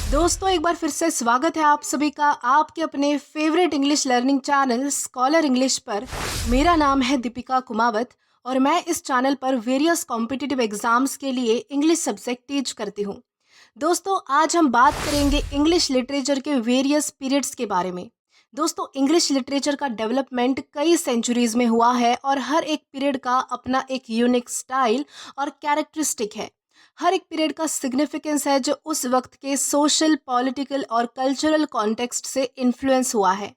दोस्तों एक बार फिर से स्वागत है आप सभी का आपके अपने favourite English learning channel scholar English पर। मेरा नाम है दीपिका कुमावत और मैं इस चैनल पर वेरियस कॉम्पिटिटिव एग्जाम्स के लिए इंग्लिश सब्जेक्ट टीच करती हूँ। दोस्तों आज हम बात करेंगे इंग्लिश लिटरेचर के वेरियस पीरियड्स के बारे में। दोस्तों इंग्लिश लिटरेचर का डेवलपमेंट कई सेंचुरीज में हुआ है और हर एक पीरियड का अपना एक यूनिक स्टाइल और कैरेक्टरिस्टिक है। हर एक पीरियड का सिग्निफिकेंस है जो उस वक्त के सोशल, पॉलिटिकल और कल्चरल कॉन्टेक्स्ट से इन्फ्लुएंस हुआ है।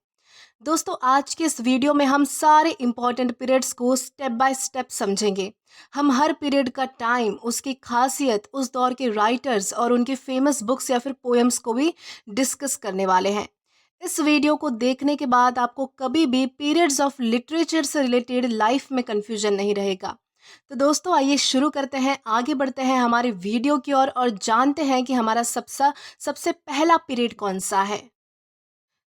दोस्तों आज के इस वीडियो में हम सारे इंपॉर्टेंट पीरियड्स को स्टेप बाय स्टेप समझेंगे। हम हर पीरियड का टाइम, उसकी खासियत, उस दौर के राइटर्स और उनके फेमस बुक्स या फिर पोएम्स को भी डिस्कस करने वाले हैं। इस वीडियो को देखने के बाद आपको कभी भी पीरियड्स ऑफ लिटरेचर से रिलेटेड लाइफ में कंफ्यूजन नहीं रहेगा। तो दोस्तों आइए शुरू करते हैं, आगे बढ़ते हैं हमारे वीडियो की ओर और जानते हैं कि हमारा सबसे पहला पीरियड कौन सा है।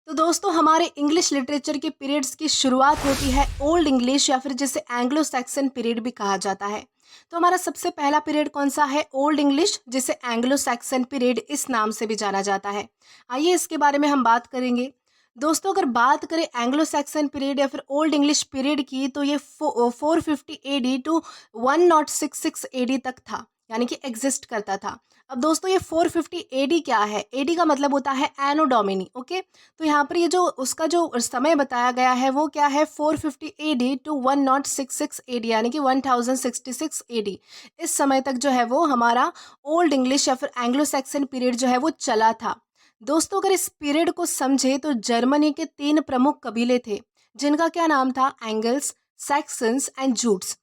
तो दोस्तों हमारे इंग्लिश लिटरेचर के पीरियड्स की शुरुआत होती है ओल्ड इंग्लिश या फिर जिसे एंग्लो सैक्सन पीरियड भी कहा जाता है। तो हमारा सबसे पहला पीरियड कौन सा है? ओल्ड इंग्लिश, जिसे एंग्लो सैक्सन पीरियड इस नाम से भी जाना जाता है। आइए इसके बारे में हम बात करेंगे। दोस्तों अगर बात करें एंग्लो सैक्सन पीरियड या फिर ओल्ड इंग्लिश पीरियड की तो ये 450 AD टू 1066 AD तक था, यानी कि एग्जिस्ट करता था। अब दोस्तों ये 450 AD क्या है? एडी का मतलब होता है एनो डोमिनी। ओके, तो यहाँ पर ये जो उसका जो समय बताया गया है वो क्या है? 450 AD टू 1066 AD, यानी कि 1066 AD। इस समय तक जो है वो हमारा ओल्ड इंग्लिश या फिर एंग्लो सैक्सन पीरियड जो है वो चला था। दोस्तों अगर इस पीरियड को समझे तो जर्मनी के 3 प्रमुख कबीले थे जिनका क्या नाम था? Angles, Saxons and Jutes.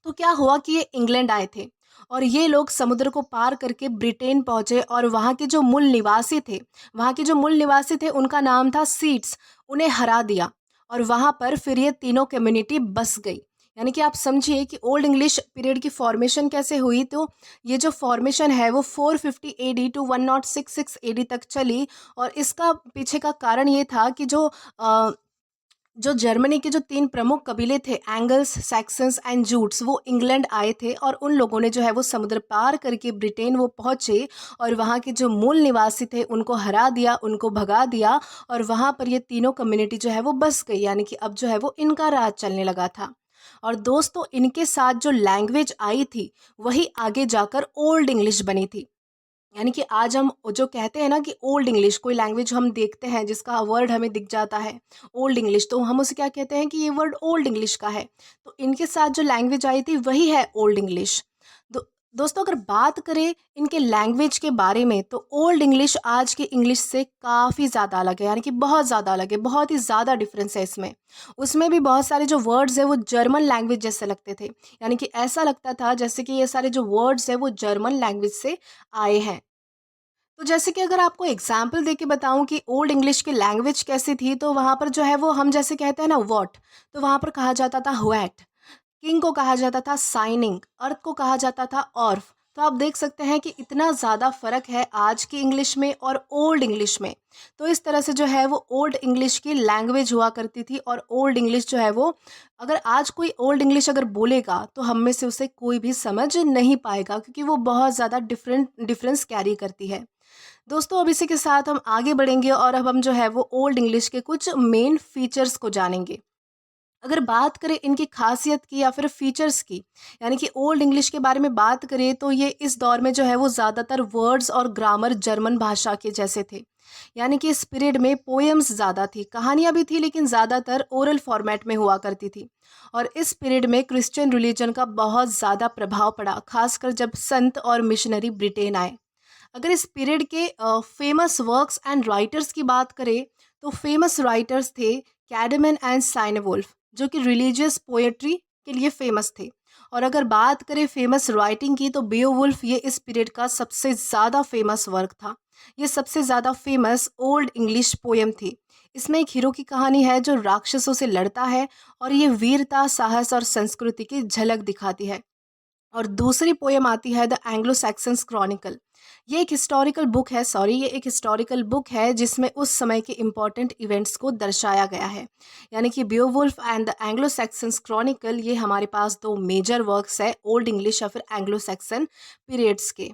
तो क्या हुआ कि ये इंग्लैंड आए थे और ये लोग समुद्र को पार करके ब्रिटेन पहुंचे और वहाँ के जो मूल निवासी थे उनका नाम था सीट्स। उन्हें हरा दिया और वहाँ पर फिर ये तीनों कम्युनिटी बस गई। यानी कि आप समझिए कि ओल्ड इंग्लिश पीरियड की फॉर्मेशन कैसे हुई। तो ये जो फॉर्मेशन है वो 450 AD टू 1066 AD तक चली और इसका पीछे का कारण ये था कि जो जर्मनी के जो 3 प्रमुख कबीले थे एंगल्स, सैक्सन्स एंड जूट्स, वो इंग्लैंड आए थे और उन लोगों ने जो है वो समुद्र पार करके ब्रिटेन वो पहुंचे और वहाँ के जो मूल निवासी थे उनको हरा दिया, उनको भगा दिया और वहाँ पर ये तीनों कम्युनिटी जो है वो बस गई। यानी कि अब जो है वो इनका राज चलने लगा था। और दोस्तों इनके साथ जो लैंग्वेज आई थी वही आगे जाकर ओल्ड इंग्लिश बनी थी। यानी कि आज हम जो कहते हैं ना कि ओल्ड इंग्लिश, कोई लैंग्वेज हम देखते हैं जिसका वर्ड हमें दिख जाता है ओल्ड इंग्लिश, तो हम उसे क्या कहते हैं कि ये वर्ड ओल्ड इंग्लिश का है। तो इनके साथ जो लैंग्वेज आई थी वही है ओल्ड इंग्लिश। दोस्तों अगर बात करें इनके लैंग्वेज के बारे में तो ओल्ड इंग्लिश आज के इंग्लिश से काफ़ी ज़्यादा अलग है, यानी कि बहुत ज़्यादा अलग है, बहुत ही ज़्यादा डिफरेंस है इसमें। उसमें भी बहुत सारे जो वर्ड्स है वो जर्मन लैंग्वेज जैसे लगते थे, यानी कि ऐसा लगता था जैसे कि ये सारे जो वर्ड्स है वो जर्मन लैंग्वेज से आए हैं। तो जैसे कि अगर आपको एग्जाम्पल दे के बताऊं कि ओल्ड इंग्लिश की लैंग्वेज कैसी थी तो वहाँ पर जो है वो हम जैसे कहते हैं ना वॉट, तो वहाँ पर कहा जाता था व्हैट। किंग को कहा जाता था साइनिंग, अर्थ को कहा जाता था ऑर्फ। तो आप देख सकते हैं कि इतना ज़्यादा फ़र्क है आज की इंग्लिश में और ओल्ड इंग्लिश में। तो इस तरह से जो है वो ओल्ड इंग्लिश की लैंग्वेज हुआ करती थी और ओल्ड इंग्लिश जो है वो, अगर आज कोई ओल्ड इंग्लिश अगर बोलेगा तो हम में से उसे कोई भी समझ नहीं पाएगा क्योंकि वो बहुत ज़्यादा डिफरेंस कैरी करती है। दोस्तों अब इसी के साथ हम आगे बढ़ेंगे और अब हम जो है वो ओल्ड इंग्लिश के कुछ मेन फीचर्स को जानेंगे। अगर बात करें इनकी खासियत की या फिर फीचर्स की, यानी कि ओल्ड इंग्लिश के बारे में बात करें तो ये इस दौर में जो है वो ज़्यादातर वर्ड्स और ग्रामर जर्मन भाषा के जैसे थे। यानी कि इस पीरियड में पोएम्स ज़्यादा थी, कहानियाँ भी थी लेकिन ज़्यादातर ओरल फॉर्मेट में हुआ करती थी। और इस पीरियड में क्रिश्चियन रिलीजन का बहुत ज़्यादा प्रभाव पड़ा, खासकर जब संत और मिशनरी ब्रिटेन आए। अगर इस पीरियड के फेमस वर्क्स एंड राइटर्स की बात करें तो फेमस राइटर्स थे कैडमन एंड साइनवोल्फ, जो कि रिलीजियस पोएट्री के लिए फेमस थे। और अगर बात करें फेमस राइटिंग की तो बेओवुल्फ ये इस पीरियड का सबसे ज़्यादा फेमस वर्क था। ये सबसे ज़्यादा फेमस ओल्ड इंग्लिश पोएम थी। इसमें एक हीरो की कहानी है जो राक्षसों से लड़ता है और ये वीरता, साहस और संस्कृति की झलक दिखाती है। और दूसरी पोएम आती है द एंग्लो सैक्सन्स क्रॉनिकल। ये एक हिस्टोरिकल बुक है जिसमें उस समय के इम्पोर्टेंट इवेंट्स को दर्शाया गया है। यानी कि Beowulf and the Anglo Saxons chronicle, ये हमारे पास 2 मेजर वर्क्स है ओल्ड इंग्लिश या फिर एंग्लो सैक्सन पीरियड्स के।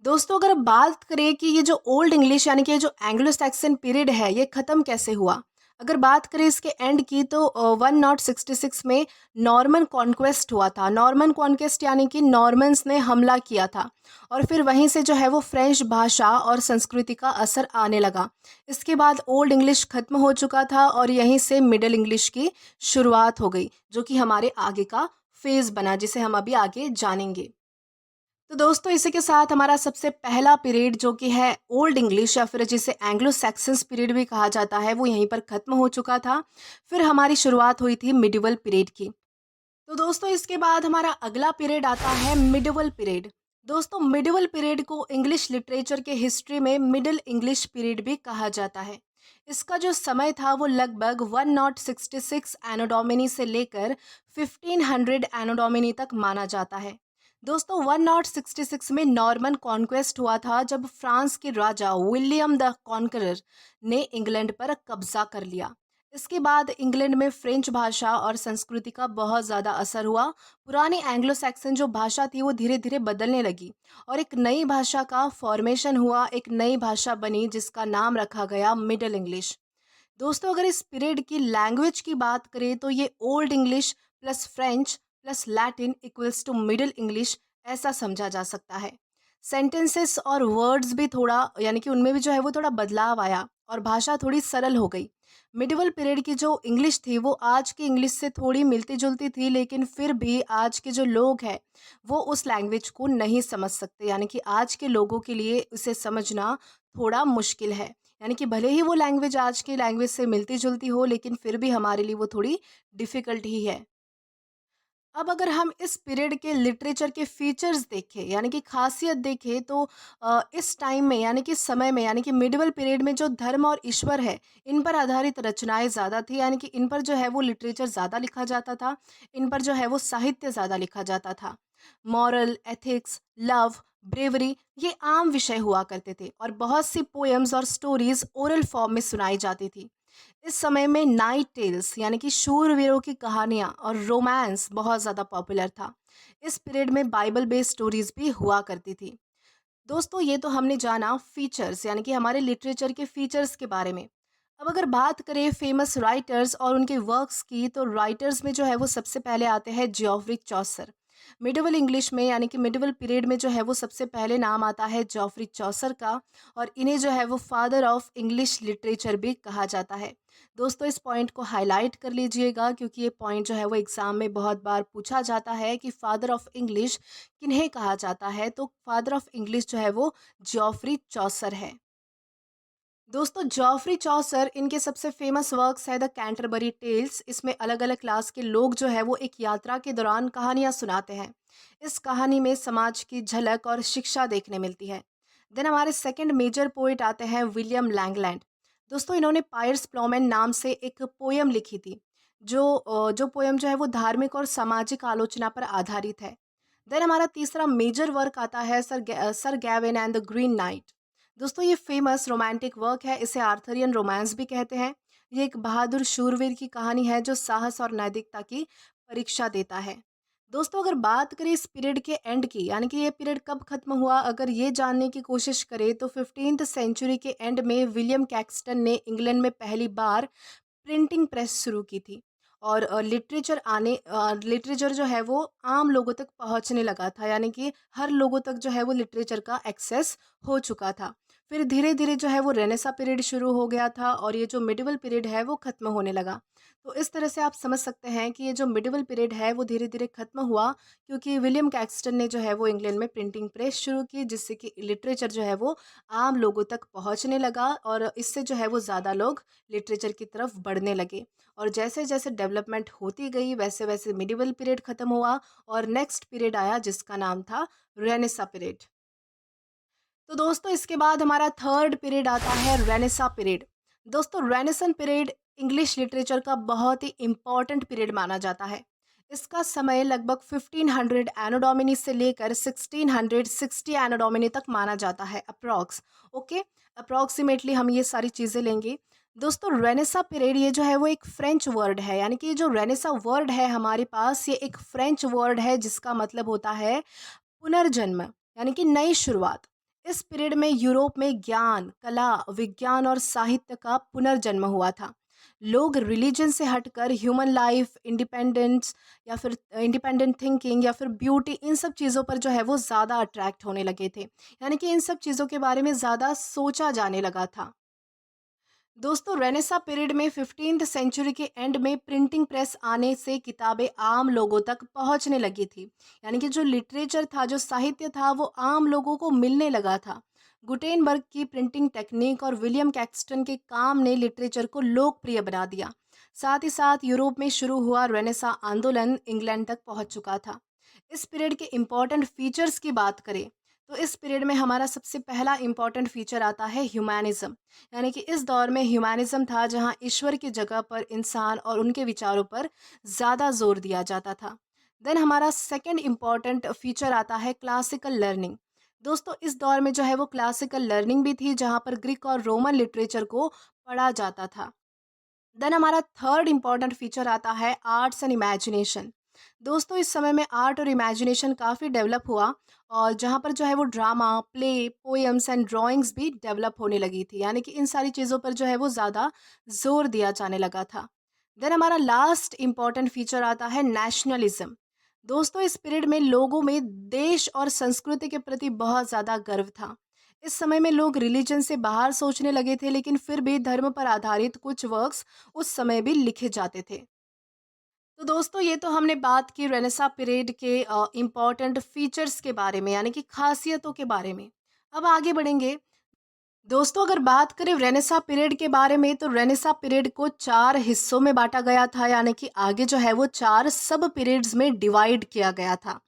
दोस्तों अगर बात करें कि ये जो ओल्ड इंग्लिश यानी कि ये जो एंग्लो सैक्सन पीरियड है ये ख़त्म कैसे हुआ? अगर बात करें इसके एंड की तो 1066 में नॉर्मन कॉन्क्वेस्ट हुआ था। नॉर्मन कॉन्क्वेस्ट यानी कि नॉर्मन्स ने हमला किया था और फिर वहीं से जो है वो फ्रेंच भाषा और संस्कृति का असर आने लगा। इसके बाद ओल्ड इंग्लिश ख़त्म हो चुका था और यहीं से मिडल इंग्लिश की शुरुआत हो गई, जो कि हमारे आगे का फ़ेज़ बना जिसे हम अभी आगे जानेंगे। तो दोस्तों इसी के साथ हमारा सबसे पहला पीरियड जो कि है ओल्ड इंग्लिश या फिर जिसे एंग्लो सैक्सन्स पीरियड भी कहा जाता है वो यहीं पर ख़त्म हो चुका था। फिर हमारी शुरुआत हुई थी मिडिवल पीरियड की। तो दोस्तों इसके बाद हमारा अगला पीरियड आता है मिडिवल पीरियड। दोस्तों मिडिवल पीरियड को इंग्लिश लिटरेचर के हिस्ट्री में मिडिल इंग्लिश पीरियड भी कहा जाता है। इसका जो समय था वो लगभग 1066 एनो डोमिनी से लेकर 1500 एनो डोमिनी तक माना जाता है। दोस्तों 1066 में नॉर्मन कॉन्क्वेस्ट हुआ था जब फ्रांस के राजा विलियम द कॉन्करर ने इंग्लैंड पर कब्जा कर लिया। इसके बाद इंग्लैंड में फ्रेंच भाषा और संस्कृति का बहुत ज़्यादा असर हुआ। पुरानी एंग्लो सैक्सन जो भाषा थी वो धीरे धीरे बदलने लगी और एक नई भाषा का फॉर्मेशन हुआ, एक नई भाषा बनी जिसका नाम रखा गया मिडल इंग्लिश। दोस्तों अगर इस पीरियड की लैंग्वेज की बात करें तो ये old English plus French plus Latin equals to middle English ऐसा समझा जा सकता है। सेंटेंसेस और वर्ड्स भी थोड़ा यानी कि उनमें भी जो है वो थोड़ा बदलाव आया और भाषा थोड़ी सरल हो गई। मिडिवल पीरियड की जो इंग्लिश थी वो आज की इंग्लिश से थोड़ी मिलती जुलती थी, लेकिन फिर भी आज के जो लोग हैं वो उस लैंग्वेज को नहीं समझ सकते, यानी कि आज के लोगों के लिए उसे समझना थोड़ा मुश्किल है। यानी कि भले ही वो लैंग्वेज आज की लैंग्वेज से मिलती-जुलती हो, लेकिन फिर भी हमारे लिए वो थोड़ी डिफ़िकल्ट ही है। अब अगर हम इस पीरियड के लिटरेचर के फीचर्स देखें यानी कि खासियत देखें तो इस टाइम में यानी कि समय में यानी कि मिडिवल पीरियड में जो धर्म और ईश्वर है इन पर आधारित रचनाएं ज़्यादा थी, यानी कि इन पर जो है वो लिटरेचर ज़्यादा लिखा जाता था। इन पर जो है वो साहित्य ज़्यादा लिखा जाता था। मॉरल, एथिक्स, लव, ब्रेवरी ये आम विषय हुआ करते थे और बहुत सी पोएम्स और स्टोरीज ओरल फॉर्म में सुनाई जाती थी। इस समय में नाइट टेल्स यानी कि शूरवीरों की कहानियाँ और रोमांस बहुत ज़्यादा पॉपुलर था। इस पीरियड में बाइबल बेस्ड स्टोरीज भी हुआ करती थी। दोस्तों ये तो हमने जाना फीचर्स यानी कि हमारे लिटरेचर के फीचर्स के बारे में। अब अगर बात करें फेमस राइटर्स और उनके वर्क्स की तो राइटर्स में जो है वो सबसे पहले आते हैं जॉफ्री चौसर। मिडिवल इंग्लिश में यानी कि मिडिवल पीरियड में जो है वो सबसे पहले नाम आता है जॉफ्री चौसर का और इन्हें जो है वो फादर ऑफ इंग्लिश लिटरेचर भी कहा जाता है। दोस्तों इस पॉइंट को हाईलाइट कर लीजिएगा क्योंकि ये पॉइंट जो है वो एग्ज़ाम में बहुत बार पूछा जाता है कि फादर ऑफ इंग्लिश किन्हें कहा जाता है, तो फादर ऑफ इंग्लिश जो है वो जॉफ्री चौसर है। दोस्तों जॉफ्री चौसर इनके सबसे फेमस वर्क्स है द कैंटरबरी टेल्स। इसमें अलग अलग क्लास के लोग जो है वो एक यात्रा के दौरान कहानियां सुनाते हैं। इस कहानी में समाज की झलक और शिक्षा देखने मिलती है। देन हमारे सेकंड मेजर पोइट आते हैं विलियम लैंगलैंड। दोस्तों इन्होंने पायर्स प्लोमैन नाम से एक पोयम लिखी थी जो पोयम जो है वो धार्मिक और सामाजिक आलोचना पर आधारित है। देन हमारा तीसरा मेजर वर्क आता है sir Gavin and the green night. दोस्तों ये फेमस रोमांटिक वर्क है, इसे आर्थरियन रोमांस भी कहते हैं। ये एक बहादुर शूरवीर की कहानी है जो साहस और नैतिकता की परीक्षा देता है। दोस्तों अगर बात करें इस पीरियड के एंड की यानी कि ये पीरियड कब खत्म हुआ, अगर ये जानने की कोशिश करें तो 15th सेंचुरी के एंड में विलियम कैक्सटन ने इंग्लैंड में पहली बार प्रिंटिंग प्रेस शुरू की थी और लिटरेचर जो है वो आम लोगों तक पहुंचने लगा था, यानी कि हर लोगों तक जो है वो लिटरेचर का एक्सेस हो चुका था। फिर धीरे धीरे जो है वो रेनेसा पीरियड शुरू हो गया था और ये जो मिडिवल पीरियड है वो खत्म होने लगा। तो इस तरह से आप समझ सकते हैं कि ये जो मिडिवल पीरियड है वो धीरे धीरे खत्म हुआ क्योंकि विलियम कैक्सटन ने जो है वो इंग्लैंड में प्रिंटिंग प्रेस शुरू की जिससे कि लिटरेचर जो है वो आम लोगों तक पहुंचने लगा और इससे जो है वो ज़्यादा लोग लिटरेचर की तरफ बढ़ने लगे। और जैसे जैसे डेवलपमेंट होती गई वैसे वैसे मिडिवल पीरियड खत्म हुआ और नेक्स्ट पीरियड आया जिसका नाम था रेनेसा पीरियड। तो दोस्तों इसके बाद हमारा थर्ड पीरियड आता है रेनेसा पीरियड। दोस्तों रेनेसन पीरियड इंग्लिश लिटरेचर का बहुत ही इम्पॉर्टेंट पीरियड माना जाता है। इसका समय लगभग 1500 एनो डोमिनी से लेकर 1660 एनो डोमिनी तक माना जाता है अप्रॉक्स। ओके, अप्रॉक्सीमेटली हम ये सारी चीज़ें लेंगे। दोस्तों रेनेसा पीरियड ये जो है वो एक फ्रेंच वर्ड है, यानी कि ये जो रेनेसा वर्ड है हमारे पास ये एक फ्रेंच वर्ड है जिसका मतलब होता है पुनर्जन्म, यानी कि नई शुरुआत। इस पीरियड में यूरोप में ज्ञान, कला, विज्ञान और साहित्य का पुनर्जन्म हुआ था। लोग रिलीजन से हटकर ह्यूमन लाइफ, इंडिपेंडेंस या फिर इंडिपेंडेंट थिंकिंग या फिर ब्यूटी, इन सब चीज़ों पर जो है वो ज़्यादा अट्रैक्ट होने लगे थे। यानी कि इन सब चीज़ों के बारे में ज़्यादा सोचा जाने लगा था। दोस्तों, रेनेसा पीरियड में 15th सेंचुरी के एंड में प्रिंटिंग प्रेस आने से किताबें आम लोगों तक पहुंचने लगी थी। यानी कि जो लिटरेचर था, जो साहित्य था, वो आम लोगों को मिलने लगा था। गुटेनबर्ग की प्रिंटिंग टेक्निक और विलियम कैक्सटन के काम ने लिटरेचर को लोकप्रिय बना दिया। साथ ही साथ यूरोप में शुरू हुआ रेनेसा आंदोलन इंग्लैंड तक पहुंच चुका था। इस पीरियड के इम्पोर्टेंट फीचर्स की बात करें तो इस पीरियड में हमारा सबसे पहला इम्पोर्टेंट फीचर आता है ह्यूमैनिज्म। यानी कि इस दौर में ह्यूमैनिज्म था जहां ईश्वर की जगह पर इंसान और उनके विचारों पर ज़्यादा जोर दिया जाता था। देन हमारा सेकंड इम्पोर्टेंट फीचर आता है क्लासिकल लर्निंग। दोस्तों, इस दौर में जो है वो क्लासिकल लर्निंग भी थी जहां पर ग्रीक और रोमन लिटरेचर को पढ़ा जाता था। देन हमारा थर्ड इम्पॉर्टेंट फीचर आता है आर्ट्स एंड इमेजिनेशन। दोस्तों, इस समय में आर्ट और इमेजिनेशन काफ़ी डेवलप हुआ और जहाँ पर जो है वो drama, play, poems and drawings भी डेवलप होने लगी थी। यानी कि इन सारी चीज़ों पर जो है वो ज़्यादा जोर दिया जाने लगा था। देन हमारा लास्ट इम्पॉर्टेंट फीचर आता है नेशनलिज्म। दोस्तों, इस पीरियड में लोगों में देश और संस्कृति के प्रति बहुत ज़्यादा गर्व था। इस समय में लोग रिलीजन से बाहर सोचने लगे थे, लेकिन फिर भी धर्म पर आधारित कुछ वर्क्स उस समय भी लिखे जाते थे। तो दोस्तों, ये तो हमने बात की रेनेसा पीरियड के इम्पॉर्टेंट फीचर्स के बारे में, यानी कि खासियतों के बारे में। अब आगे बढ़ेंगे। दोस्तों, अगर बात करें रेनेसा पीरियड के बारे में तो रेनेसा पीरियड को 4 हिस्सों में बांटा गया था। यानी कि आगे जो है वो 4 सब पीरियड्स में डिवाइड किया गया था,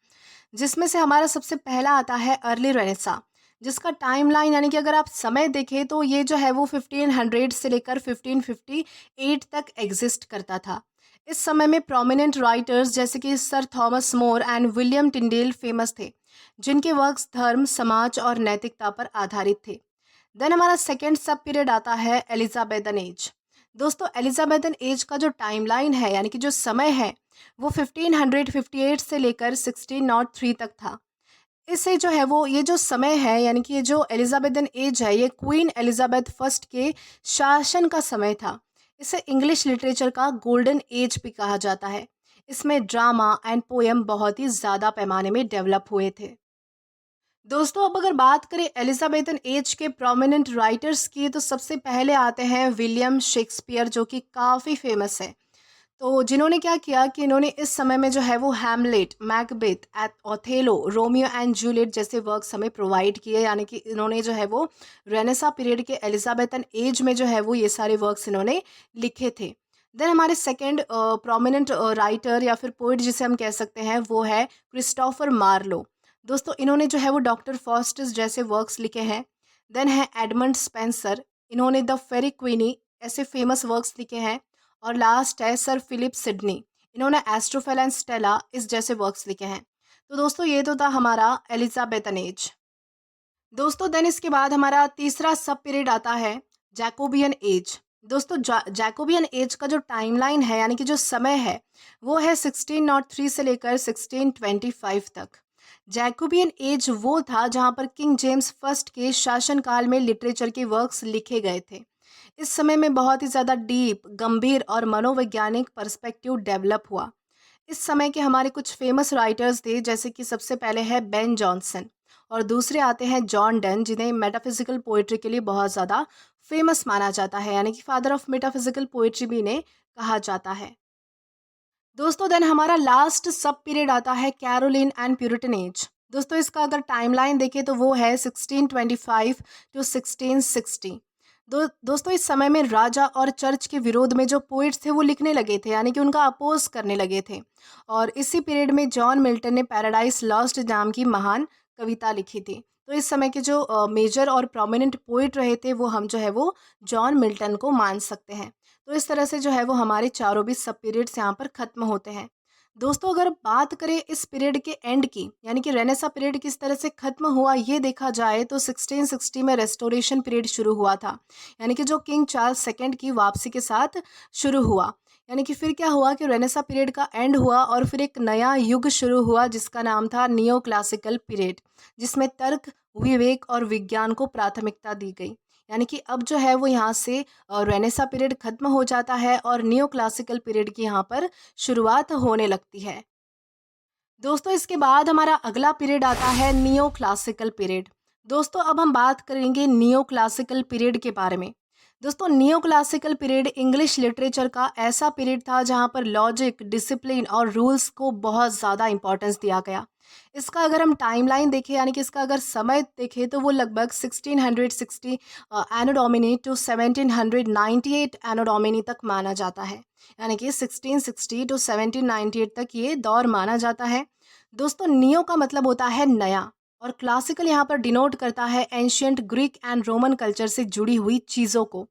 जिसमें से हमारा सबसे पहला आता है अर्ली रेनेसा, जिसका टाइमलाइन यानी कि अगर आप समय देखें तो ये जो है वो 1500 से लेकर 1558 तक एग्जिस्ट करता था। इस समय में प्रोमिनेंट राइटर्स जैसे कि sir Thomas More and William Tyndale famous थे, जिनके वर्क्स धर्म, समाज और नैतिकता पर आधारित थे। देन हमारा सेकेंड सब पीरियड आता है एलिजाबेथन एज। दोस्तों, एलिजाबेथन एज का जो टाइमलाइन है, यानी कि जो समय है, वो 1558 से लेकर 1603 तक था। इससे जो है वो ये जो समय है, यानी कि ये जो एलिजाबेथन एज है, ये क्वीन एलिजाबेथ फर्स्ट के शासन का समय था। इसे इंग्लिश लिटरेचर का गोल्डन एज भी कहा जाता है। इसमें ड्रामा एंड पोएम बहुत ही ज़्यादा पैमाने में डेवलप हुए थे। दोस्तों, अब अगर बात करें एलिजाबेथन एज के प्रोमिनेंट राइटर्स की तो सबसे पहले आते हैं विलियम शेक्सपियर, जो कि काफ़ी फेमस है। तो जिन्होंने क्या किया कि इन्होंने इस समय में जो है वो Hamlet, Macbeth, Othello, Romeo and Juliet जैसे वर्क्स हमें प्रोवाइड किए। यानी कि इन्होंने जो है वो रेनेसा पीरियड के एलिजाबेथन एज में जो है वो ये सारे वर्क्स इन्होंने लिखे थे। देन हमारे सेकेंड प्रोमिनेंट राइटर या फिर पोइट जिसे हम कह सकते हैं वो है क्रिस्टोफर मार्लो। दोस्तों, इन्होंने जो है वो डॉक्टर फॉस्टस जैसे वर्क्स लिखे हैं। देन है एडमंड स्पेंसर, इन्होंने द फेरी क्वीनी ऐसे फेमस वर्क्स लिखे हैं। और लास्ट है सर फिलिप सिडनी, इन्होंने एस्ट्रोफेल एंड स्टेला इस जैसे वर्क्स लिखे हैं। तो दोस्तों, ये तो था हमारा एलिजाबेथन एज। दोस्तों, देन इसके बाद हमारा तीसरा सब पीरियड आता है जैकोबियन एज। दोस्तों, जैकोबियन एज का जो टाइमलाइन है, यानी कि जो समय है, वो है 1603 से लेकर 1625 तक। जैकोबियन एज वो था जहाँ पर किंग जेम्स फर्स्ट के शासनकाल में लिटरेचर के वर्क्स लिखे गए थे। इस समय में बहुत ही ज़्यादा डीप, गंभीर और मनोवैज्ञानिक पर्सपेक्टिव डेवलप हुआ। इस समय के हमारे कुछ फेमस राइटर्स थे, जैसे कि सबसे पहले है बेन जॉनसन और दूसरे आते हैं जॉन डन, जिन्हें मेटाफिजिकल पोइट्री के लिए बहुत ज़्यादा फेमस माना जाता है। यानी कि फादर ऑफ मेटाफिजिकल पोइट्री भी इन्हें कहा जाता है। दोस्तों, देन हमारा लास्ट सब पीरियड आता है कैरोलिन एंड प्यूरिटन एज। दोस्तों, इसका अगर टाइमलाइन देखें तो वो है 1625 टू 1660। दोस्तों, इस समय में राजा और चर्च के विरोध में जो पोइट्स थे वो लिखने लगे थे, यानी कि उनका अपोज करने लगे थे। और इसी पीरियड में जॉन मिल्टन ने पैराडाइज लॉस्ट नाम की महान कविता लिखी थी। तो इस समय के जो मेजर और प्रोमिनेंट पोइट रहे थे वो हम जो है वो जॉन मिल्टन को मान सकते हैं। तो इस तरह से जो है वो हमारे चारों भी सब पीरियड्स यहाँ पर ख़त्म होते हैं। दोस्तों, अगर बात करें इस पीरियड के एंड की, यानी कि रेनेसा पीरियड किस तरह से ख़त्म हुआ ये देखा जाए तो 1660 में रेस्टोरेशन पीरियड शुरू हुआ था। यानी कि जो किंग चार्ल्स सेकंड की वापसी के साथ शुरू हुआ। यानी कि फिर क्या हुआ कि रेनेसा पीरियड का एंड हुआ और फिर एक नया युग शुरू हुआ जिसका नाम था नियो क्लासिकल पीरियड, जिसमें तर्क, विवेक और विज्ञान को प्राथमिकता दी गई। यानी कि अब जो है वो यहाँ से रेनेसा पीरियड खत्म हो जाता है और नियो क्लासिकल पीरियड की यहाँ पर शुरुआत होने लगती है। दोस्तों इसके बाद हमारा अगला पीरियड आता है नियो क्लासिकल पीरियड। दोस्तों अब हम बात करेंगे नियो क्लासिकल पीरियड के बारे में। दोस्तों neo classical period English literature का ऐसा पीरियड था जहां पर लॉजिक, डिसिप्लिन और रूल्स को बहुत ज़्यादा इंपॉर्टेंस दिया गया। इसका अगर हम टाइमलाइन देखें यानी कि इसका अगर समय देखें तो वो लगभग 1660 एनो डोमिनी टू 1798 एनो डोमिनी तक माना जाता है। यानी कि 1660 टू 1798 तक ये दौर माना जाता है। दोस्तों नियो का मतलब होता है नया और क्लासिकल यहाँ पर डिनोट करता है ancient Greek and Roman culture से जुड़ी हुई चीज़ों को।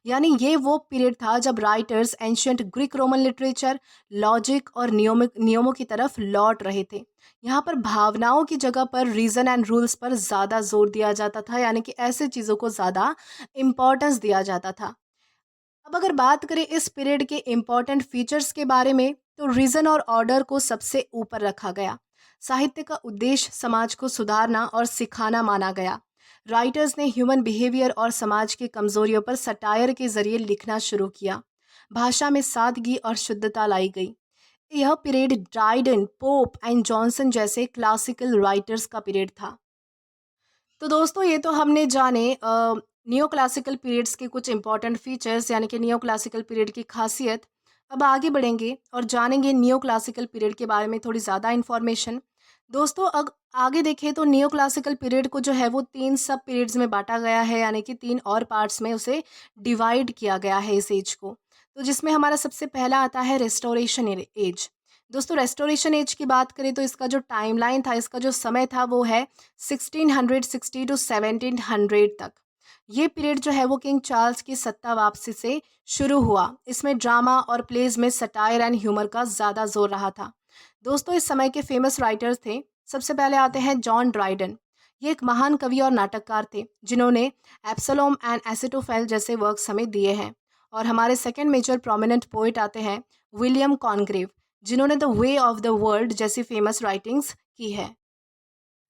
यानी ये वो पीरियड था जब writers ancient Greek Roman literature, logic और नियमों की तरफ लौट रहे थे। यहाँ पर भावनाओं की जगह पर रीज़न एंड रूल्स पर ज़्यादा जोर दिया जाता था, यानी कि ऐसे चीज़ों को ज़्यादा इम्पोर्टेंस दिया जाता था। अब अगर बात करें इस पीरियड के इम्पॉर्टेंट फीचर्स के बारे में तो रीजन और ऑर्डर को सबसे ऊपर रखा गया। साहित्य का उद्देश्य समाज को सुधारना और सिखाना माना गया। राइटर्स ने ह्यूमन बिहेवियर और समाज की कमजोरियों पर सटायर के जरिए लिखना शुरू किया। भाषा में सादगी और शुद्धता लाई गई। यह period Dryden, pope and Johnson जैसे क्लासिकल राइटर्स का पीरियड था। तो दोस्तों ये तो हमने जाने नियो क्लासिकल पीरियड्स के कुछ इंपॉर्टेंट फीचर्स यानी कि नियो क्लासिकल पीरियड की खासियत। अब आगे बढ़ेंगे और जानेंगे नियो क्लासिकल पीरियड के बारे में थोड़ी ज़्यादा इन्फॉर्मेशन। दोस्तों अग आगे देखें तो नियो क्लासिकल पीरियड को जो है वो 3 सब पीरियड्स में बांटा गया है, यानी कि 3 और पार्ट्स में उसे डिवाइड किया गया है इस एज को। तो जिसमें हमारा सबसे पहला आता है रेस्टोरेशन एज। दोस्तों रेस्टोरेशन एज की बात करें तो इसका जो टाइमलाइन था, इसका जो समय था वो है 1660 टू 1700 तक। ये पीरियड जो है वो किंग चार्ल्स की सत्ता वापसी से शुरू हुआ। इसमें ड्रामा और प्लेज में सटायर एंड ह्यूमर का ज़्यादा जोर रहा था। दोस्तों इस समय के फेमस राइटर्स थे। सबसे पहले आते हैं जॉन ड्राइडन। ये एक महान कवि और नाटककार थे जिन्होंने एब्सलोम एंड एसिटोफेल जैसे वर्क्स हमें दिए हैं। और हमारे सेकेंड मेजर प्रोमिनेंट पोइट आते हैं विलियम कॉनग्रेव, जिन्होंने the way of the world जैसी फेमस राइटिंग्स की है।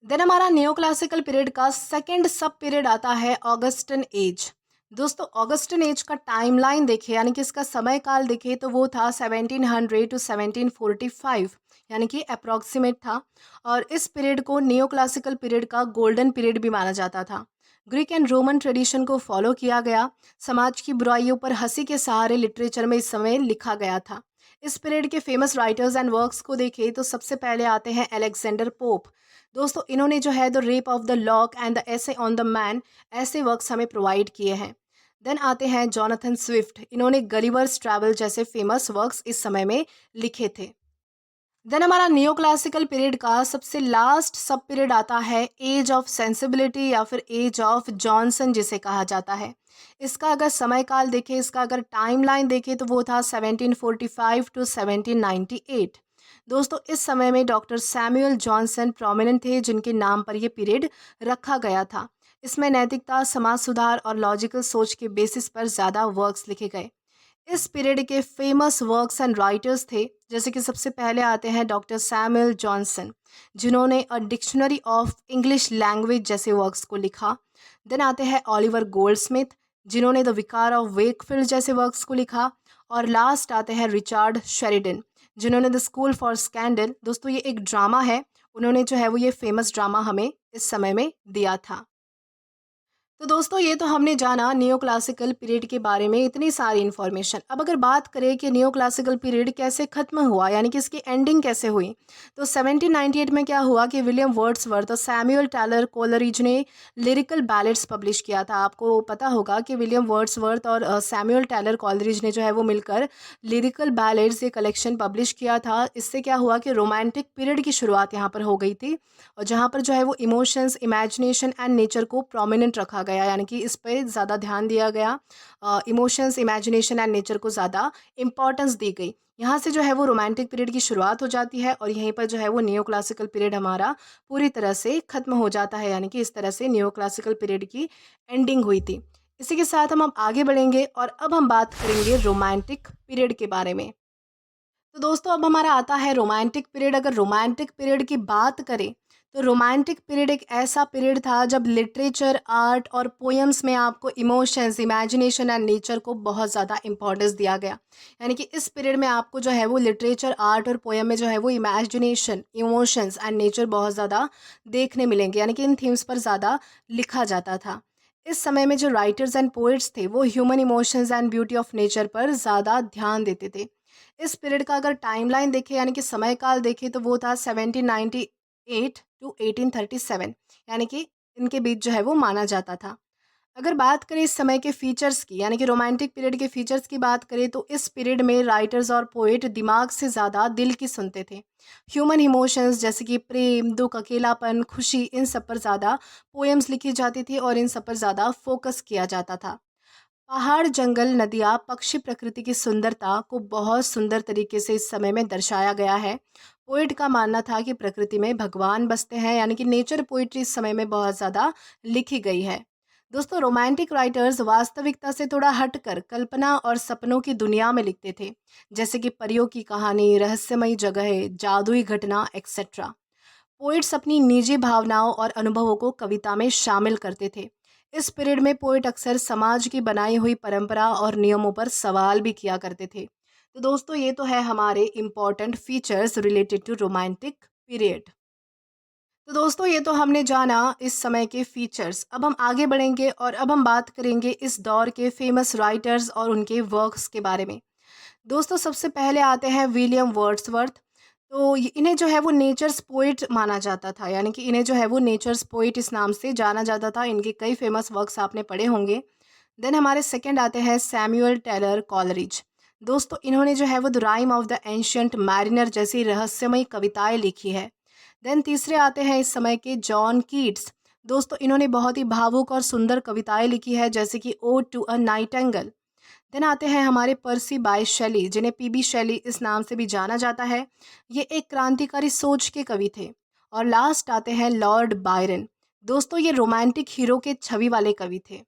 देन हमारा नियो क्लासिकल पीरियड का सेकेंड सब पीरियड आता है ऑगस्टन एज। दोस्तों ऑगस्टन एज का टाइमलाइन देखें यानी कि इसका समय काल देखें तो वो था 1700 टू 1745, यानी कि अप्रॉक्सीमेट था। और इस पीरियड को नियो क्लासिकल पीरियड का गोल्डन पीरियड भी माना जाता था। ग्रीक एंड रोमन ट्रेडिशन को फॉलो किया गया। समाज की बुराइयों पर हंसी के सहारे लिटरेचर में इस समय लिखा गया था। इस पीरियड के फेमस राइटर्स एंड वर्क्स को देखें तो सबसे पहले आते हैं अलेक्जेंडर पोप। दोस्तों इन्होंने जो है the rape of the lock and the essay on the man ऐसे वर्क्स हमें प्रोवाइड किए हैं। देन आते हैं जॉनथन स्विफ्ट। इन्होंने गलिवर्स ट्रैवल जैसे फेमस वर्क्स इस समय में लिखे थे। देन हमारा नियो क्लासिकल पीरियड का सबसे लास्ट सब पीरियड आता है एज ऑफ सेंसिबिलिटी या फिर एज ऑफ जॉनसन जिसे कहा जाता है। इसका अगर समय काल देखें, इसका अगर टाइमलाइन देखें तो वो था 1745 टू 1798। दोस्तों इस समय में डॉक्टर सैमुअल जॉनसन प्रोमिनेंट थे जिनके नाम पर यह पीरियड रखा गया था। इसमें नैतिकता, समाज सुधार और लॉजिकल सोच के बेसिस पर ज़्यादा वर्क्स लिखे गए। इस पीरियड के फेमस वर्क्स एंड राइटर्स थे जैसे कि सबसे पहले आते हैं डॉक्टर सैमुअल जॉनसन, जिन्होंने a dictionary of English language जैसे वर्क्स को लिखा। देन आते हैं ओलिवर गोल्डस्मिथ, जिन्होंने द विकार ऑफ वेकफील्ड जैसे वर्क्स को लिखा। और लास्ट आते हैं रिचर्ड शेरिडन, जिन्होंने द स्कूल फॉर स्कैंडल, दोस्तों ये एक ड्रामा है, उन्होंने जो है वो ये फेमस ड्रामा हमें इस समय में दिया था। तो दोस्तों ये तो हमने जाना नियो क्लासिकल पीरियड के बारे में इतनी सारी इन्फॉर्मेशन। अब अगर बात करें कि नियो क्लासिकल पीरियड कैसे ख़त्म हुआ यानी कि इसकी एंडिंग कैसे हुई, तो 1798 में क्या हुआ कि विलियम वर्ड्सवर्थ और सैमुअल टैलर कोलरिज ने लिरिकल बैलेट्स पब्लिश किया था। आपको पता होगा कि विलियम वर्ड्सवर्थ और सैमुअल टैलर कोलरिज ने जो है वो मिलकर लिरिकल बैलेट्स ये कलेक्शन पब्लिश किया था। इससे क्या हुआ कि रोमांटिक पीरियड की शुरुआत यहाँ पर हो गई थी और जहाँ पर जो है वो इमोशंस, इमेजिनेशन एंड नेचर को प्रोमिनेंट रखा गया, यानी कि इस पे ज़्यादा ध्यान दिया गया। इमोशंस, इमेजिनेशन एंड नेचर को ज़्यादा इम्पोर्टेंस दी गई। यहाँ से जो है वो रोमांटिक पीरियड की शुरुआत हो जाती है और यहीं पर जो है वो नियो क्लासिकल पीरियड हमारा पूरी तरह से ख़त्म हो जाता है, यानी कि इस तरह से नियो क्लासिकल पीरियड की एंडिंग हुई थी। इसी के साथ हम आगे बढ़ेंगे और अब हम बात करेंगे रोमांटिक पीरियड के बारे में। तो दोस्तों अब हमारा आता है रोमांटिक पीरियड। अगर रोमांटिक पीरियड की बात करें तो रोमांटिक पीरियड एक ऐसा पीरियड था जब लिटरेचर, आर्ट और पोएम्स में आपको इमोशंस, इमेजिनेशन एंड नेचर को बहुत ज़्यादा इंपॉर्टेंस दिया गया। यानी कि इस पीरियड में आपको जो है वो लिटरेचर, आर्ट और पोएम में जो है वो इमेजिनेशन, इमोशंस एंड नेचर बहुत ज़्यादा देखने मिलेंगे। यानी कि इन थीम्स पर ज़्यादा लिखा जाता था। इस समय में जो राइटर्स एंड पोइट्स थे वो human emotions and beauty of nature पर ज़्यादा ध्यान देते थे। इस पीरियड का अगर टाइमलाइन देखें यानी कि समय काल देखें तो वो था 1798 टू 1837, यानी कि इनके बीच जो है वो माना जाता था। अगर बात करें इस समय के फीचर्स की यानी कि रोमांटिक पीरियड के फीचर्स की बात करें तो इस पीरियड में राइटर्स और पोएट दिमाग से ज़्यादा दिल की सुनते थे। ह्यूमन इमोशंस जैसे कि प्रेम, दुख, अकेलापन, खुशी, इन सब पर ज़्यादा पोएम्स लिखी जाती थी और इन सब पर ज़्यादा फोकस किया जाता था। पहाड़, जंगल, नदियाँ, पक्षी, प्रकृति की सुंदरता को बहुत सुंदर तरीके से इस समय में दर्शाया गया है। पोएट का मानना था कि प्रकृति में भगवान बसते हैं, यानी कि नेचर पोइट्री इस समय में बहुत ज़्यादा लिखी गई है। दोस्तों रोमांटिक राइटर्स वास्तविकता से थोड़ा हटकर कल्पना और सपनों की दुनिया में लिखते थे, जैसे कि परियों की कहानी, रहस्यमयी जगहें, जादुई घटना एक्सेट्रा। पोइट्स अपनी निजी भावनाओं और अनुभवों को कविता में शामिल करते थे। इस पीरियड में पोइट अक्सर समाज की बनाई हुई परंपरा और नियमों पर सवाल भी किया करते थे। तो दोस्तों ये तो है हमारे important features related to romantic period. तो दोस्तों ये तो हमने जाना इस समय के फीचर्स। अब हम आगे बढ़ेंगे और अब हम बात करेंगे इस दौर के फेमस राइटर्स और उनके वर्क्स के बारे में। दोस्तों सबसे पहले आते हैं विलियम वर्ड्सवर्थ। तो इन्हें जो है वो नेचर्स पोइट माना जाता था, यानी कि इन्हें जो है वो नेचर्स पोइट इस नाम से जाना जाता था। इनके कई फेमस वर्क्स आपने पढ़े होंगे। देन हमारे सेकंड आते हैं सैमुअल टेलर कॉलरिज। दोस्तों इन्होंने जो है वो the rhyme of the ancient mariner जैसी रहस्यमयी कविताएं लिखी है। देन तीसरे आते हैं इस समय के जॉन कीट्स। दोस्तों इन्होंने बहुत ही भावुक और सुंदर कविताएं लिखी है, जैसे कि ode to a nightingale. Then आते हैं हमारे पर्सी बाय शेली, जिन्हें पीबी शेली इस नाम से भी जाना जाता है। ये एक क्रांतिकारी सोच के कवि थे। और लास्ट आते हैं लॉर्ड बायरन। दोस्तों ये रोमांटिक हीरो के छवि वाले कवि थे।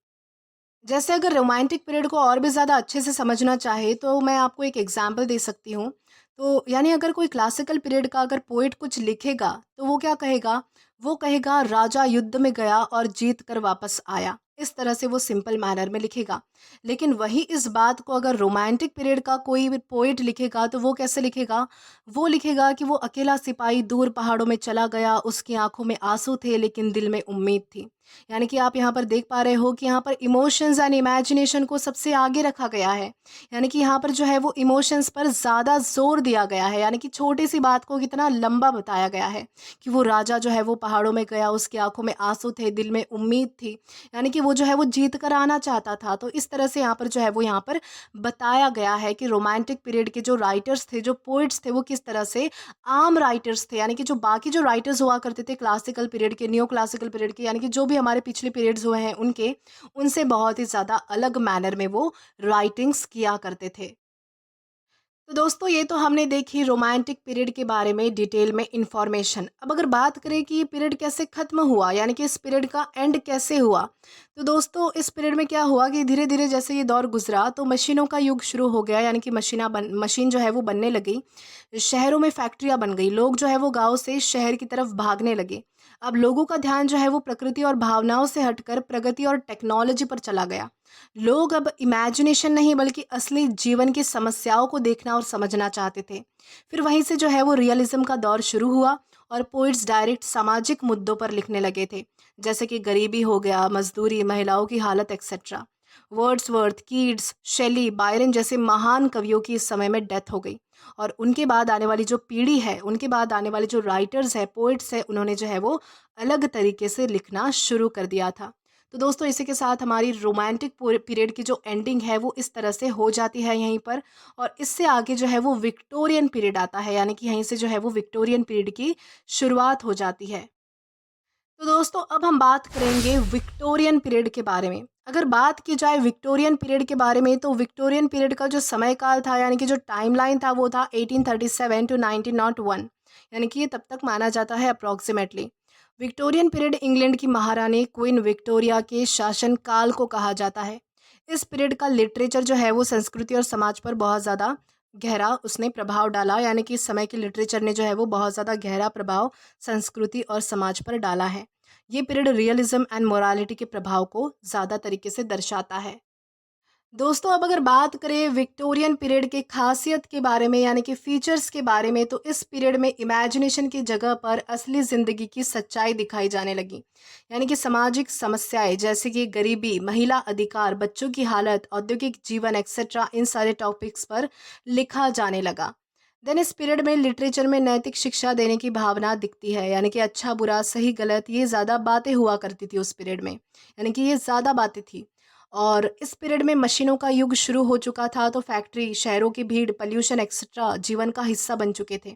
जैसे अगर रोमांटिक पीरियड को और भी ज़्यादा अच्छे से समझना चाहे तो मैं आपको एक एग्जांपल दे सकती हूँ। तो यानी अगर कोई क्लासिकल पीरियड का अगर पोएट कुछ लिखेगा तो वो क्या कहेगा? वो कहेगा राजा युद्ध में गया और जीत कर वापस आया। इस तरह से वो सिंपल मैनर में लिखेगा। लेकिन वही इस बात को अगर रोमांटिक पीरियड का कोई भी पोएट लिखेगा तो वो कैसे लिखेगा? वो लिखेगा कि वो अकेला सिपाही दूर पहाड़ों में चला गया, उसकी आंखों में आंसू थे लेकिन दिल में उम्मीद थी। यानी कि आप यहाँ पर देख पा रहे हो कि यहाँ पर इमोशंस एंड इमेजिनेशन को सबसे आगे रखा गया है। यानी कि यहाँ पर जो है वो इमोशंस पर ज़्यादा जोर दिया गया है, यानी कि छोटी सी बात को कितना लंबा बताया गया है कि वो राजा जो है वो पहाड़ों में गया, उसकी आंखों में आंसू थे, दिल में उम्मीद थी। यानी कि वो जो है वो जीत कर आना चाहता था। तो इस तरह से यहाँ पर जो है वो यहाँ पर बताया गया है कि रोमांटिक पीरियड के जो राइटर्स थे, जो पोइट्स थे, वो किस तरह से आम राइटर्स थे। यानी कि जो बाकी जो राइटर्स हुआ करते थे क्लासिकल पीरियड के, न्यू क्लासिकल पीरियड के, यानी कि जो भी हमारे पिछले पीरियड्स हुए हैं उनके, उनसे बहुत ही ज़्यादा अलग मैनर में वो राइटिंग्स किया करते थे। तो दोस्तों ये तो हमने देखी रोमांटिक पीरियड के बारे में डिटेल में इंफॉर्मेशन। अब अगर बात करें कि ये पीरियड कैसे ख़त्म हुआ, यानी कि इस पीरियड का एंड कैसे हुआ, तो दोस्तों इस पीरियड में क्या हुआ कि धीरे धीरे जैसे ये दौर गुजरा तो मशीनों का युग शुरू हो गया। यानी कि मशीन जो है वो बनने लगी। शहरों में फैक्ट्रियाँ बन गई, लोग जो है वो गाँव से शहर की तरफ भागने लगे। अब लोगों का ध्यान जो है वो प्रकृति और भावनाओं से हटकर प्रगति और टेक्नोलॉजी पर चला गया। लोग अब इमेजिनेशन नहीं बल्कि असली जीवन की समस्याओं को देखना और समझना चाहते थे। फिर वहीं से जो है वो रियलिज्म का दौर शुरू हुआ और पोइट्स डायरेक्ट सामाजिक मुद्दों पर लिखने लगे थे, जैसे कि गरीबी हो गया, मजदूरी, महिलाओं की हालत एक्सेट्रा। वर्ड्सवर्थ, कीट्स, शेली, बायरन जैसे महान कवियों की इस समय में डेथ हो गई। और उनके बाद आने वाली जो पीढ़ी है, उनके बाद आने वाले जो राइटर्स है, पोइट्स है, उन्होंने जो है वो अलग तरीके से लिखना शुरू कर दिया था। तो दोस्तों इसी के साथ हमारी रोमांटिक पीरियड की जो एंडिंग है वो इस तरह से हो जाती है यहीं पर। और इससे आगे जो है वो विक्टोरियन पीरियड आता है, यानी कि यहीं से जो है वो विक्टोरियन पीरियड की शुरुआत हो जाती है। तो दोस्तों अब हम बात करेंगे विक्टोरियन पीरियड के बारे में। अगर बात की जाए विक्टोरियन पीरियड के बारे में तो विक्टोरियन पीरियड का जो समय काल था, यानी कि जो टाइमलाइन था वो था 1837 टू 1901, यानी कि ये तब तक माना जाता है अप्रॉक्सीमेटली। विक्टोरियन पीरियड इंग्लैंड की महारानी क्वीन विक्टोरिया के शासन काल को कहा जाता है। इस पीरियड का लिटरेचर जो है वो संस्कृति और समाज पर बहुत ज़्यादा गहरा उसने प्रभाव डाला, यानी कि इस समय के लिटरेचर ने जो है वो बहुत ज़्यादा गहरा प्रभाव संस्कृति और समाज पर डाला है। ये पीरियड रियलिज्म एंड मोरालिटी के प्रभाव को ज़्यादा तरीके से दर्शाता है। दोस्तों, अब अगर बात करें विक्टोरियन पीरियड के खासियत के बारे में, यानी कि फीचर्स के बारे में, तो इस पीरियड में इमेजिनेशन की जगह पर असली ज़िंदगी की सच्चाई दिखाई जाने लगी। यानी कि सामाजिक समस्याएं जैसे कि गरीबी, महिला अधिकार, बच्चों की हालत, औद्योगिक जीवन एक्सेट्रा, इन सारे टॉपिक्स पर लिखा जाने लगा। देन इस पीरियड में लिटरेचर में नैतिक शिक्षा देने की भावना दिखती है, यानी कि अच्छा बुरा सही गलत ये ज़्यादा बातें हुआ करती थी उस पीरियड में, यानी कि ये ज़्यादा बातें थी। और इस पीरियड में मशीनों का युग शुरू हो चुका था, तो फैक्ट्री, शहरों की भीड़, पॉल्यूशन एक्सेट्रा जीवन का हिस्सा बन चुके थे।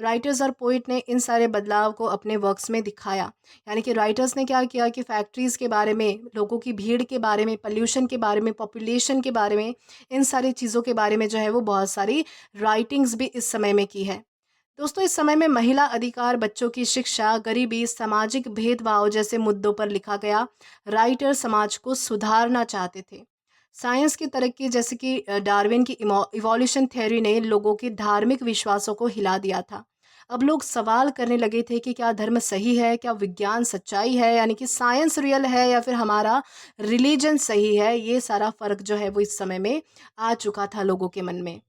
राइटर्स और पोइट ने इन सारे बदलाव को अपने वर्क्स में दिखाया। यानी कि राइटर्स ने क्या किया कि फैक्ट्रीज़ के बारे में, लोगों की भीड़ के बारे में, पॉल्यूशन के बारे में, पॉपुलेशन के बारे में, इन सारी चीज़ों के बारे में जो है वो बहुत सारी राइटिंग्स भी इस समय में की है। दोस्तों, इस समय में महिला अधिकार, बच्चों की शिक्षा, गरीबी, सामाजिक भेदभाव जैसे मुद्दों पर लिखा गया। राइटर समाज को सुधारना चाहते थे। साइंस की तरक्की जैसे कि डार्विन की इवोल्यूशन थ्योरी ने लोगों के धार्मिक विश्वासों को हिला दिया था। अब लोग सवाल करने लगे थे कि क्या धर्म सही है, क्या विज्ञान सच्चाई है, यानी कि साइंस रियल है या फिर हमारा रिलीजन सही है। ये सारा फर्क जो है वो इस समय में आ चुका था लोगों के मन में।